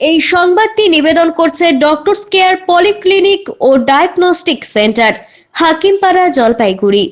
এই সংবাদটি নিবেদন করছে ডক্টরস কেয়ার পলিক্লিনিক ও ডায়াগনস্টিক সেন্টার, হাকিমপাড়া, জলপাইগুড়ি।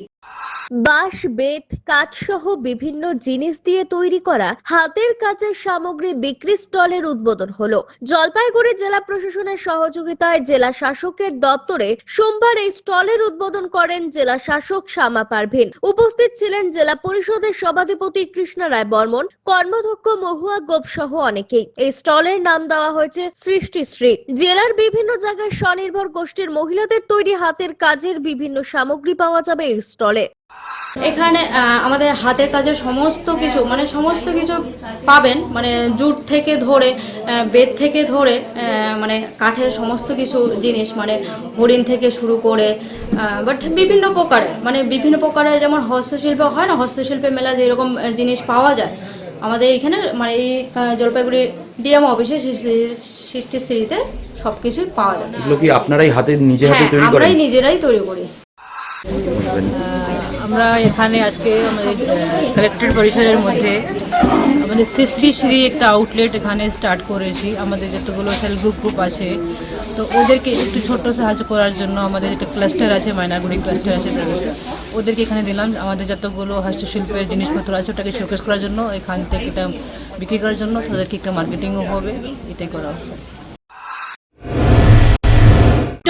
বাঁশ, বেত, কাঠ সহ বিভিন্ন জিনিস দিয়ে তৈরি করা হাতের কাজের সামগ্রী বিক্রি স্টলের উদ্বোধন হলো। জলপাইগুড়ি জেলা প্রশাসনের সহযোগিতায় জেলা শাসকের দপ্তরে সোমবার এই স্টলের উদ্বোধন করেন জেলা শাসক শামা পারভিন। উপস্থিত ছিলেন জেলা পরিষদের সভাধিপতি কৃষ্ণা রায় বর্মন, কর্মাধ্যক্ষ মহুয়া গোপ সহ অনেকেই। এই স্টলের নাম দেওয়া হয়েছে সৃষ্টিশ্রী। জেলার বিভিন্ন জায়গায় স্বনির্ভর গোষ্ঠীর মহিলাদের তৈরি হাতের কাজের বিভিন্ন সামগ্রী পাওয়া যাবে এই স্টলে। এখানে আমাদের হাতের কাজের সমস্ত কিছু পাবেন, জুট থেকে ধরে বেত থেকে ধরে কাঠের সমস্ত কিছু জিনিস, হরিণ থেকে শুরু করে বিভিন্ন প্রকারের যেমন হস্তশিল্প হয় না, হস্তশিল্পের মেলা যেরকম জিনিস পাওয়া যায় আমাদের এখানে এই জলপাইগুড়ি ডিএম অফিসে সৃষ্টিশ্রীতে সবকিছুই পাওয়া যায়। এগুলো কি আপনারাই নিজেরাই তৈরি করেন? আমরাই নিজেরাই তৈরি করি। আমরা এখানে আজকে আমাদের কালেক্টরেট পরিসরের মধ্যে আমাদের সৃষ্টিশ্রী একটা আউটলেট এখানে স্টার্ট করেছি। আমাদের যতগুলো সেলফ গ্রুপ আছে, তো ওদেরকে একটু ছোট সাহায্য করার জন্য আমাদের একটা ক্লাস্টার আছে, মাইনাগুড়ি ক্লাস্টার আছে, ওদেরকে এখানে দিলাম। আমাদের যতগুলো হস্তশিল্পের জিনিসপত্র আছে ওটাকে শোকেস করার জন্য, এখান থেকে এটা বিক্রি করার জন্য, তাদেরকে একটা মার্কেটিংও হবে, এটাই করা হচ্ছে।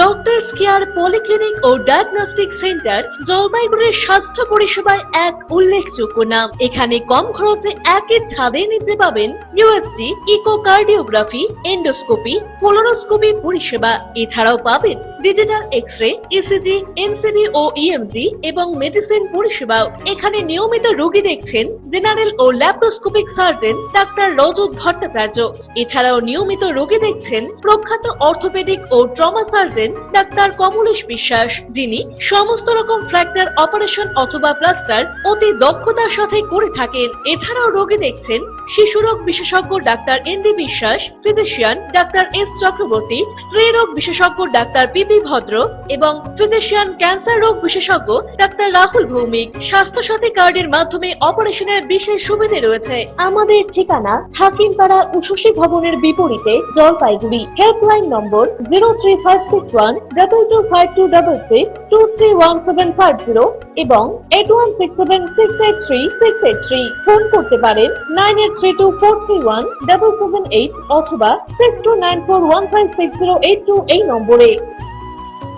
ডক্টরস কেয়ার পলিক্লিনিক ও ডায়াগনস্টিক সেন্টার জলপাইগুড়ির স্বাস্থ্য পরিষেবায় এক উল্লেখযোগ্য নাম। এখানে কম খরচে একের ছাদের নিচে পাবেন ইউএসজি, ইকোকার্ডিওগ্রাফি, এন্ডোস্কোপি, কোলোনোস্কোপি পরিষেবা। এছাড়াও পাবেন ডিজিটাল এক্স-রে, ইসিজি, এনসিবি ও ইএমজি এবং মেডিসিন পরিষেবাও। এখানে নিয়মিত রোগী দেখছেন জেনারেল ও ল্যাপ্রোস্কোপিক সার্জন ডাক্তার রজত ভট্টাচার্য। এছাড়াও নিয়মিত রোগী দেখছেন প্রখ্যাত অর্থোপেডিক ও ট্রমা সার্জন ডাক্তার কমলেশ বিশ্বাস, যিনি সমস্ত রকম ফ্র্যাকচার অপারেশন অথবা প্লাস্টার অতি দক্ষতার সাথে করে থাকেন। এছাড়াও রোগী দেখছেন শিশুরোগ বিশেষজ্ঞ ডাক্তার এনডি বিশ্বাস, ফিজিশিয়ান ডাক্তার এস চক্রবর্তী, স্ত্রী রোগ বিশেষজ্ঞ ডাক্তার পিপি ভদ্র এবং ফিজিশিয়ান ক্যান্সার রোগ বিশেষজ্ঞ ডাক্তার রাহুল ভৌমিক। স্বাস্থ্য সাথী কার্ডের মাধ্যমে অপারেশনের বিশেষ সুবিধা রয়েছে। আমাদের ঠিকানা হাকিমপাড়া উষসী ভবনের বিপরীতে, জলপাইগুড়ি। হেল্পলাইন নম্বর 03561225266, 231750 এবং 8167683683। ফোন করতে পারেন 9832431778 অথবা 6294156082 এই নম্বরে।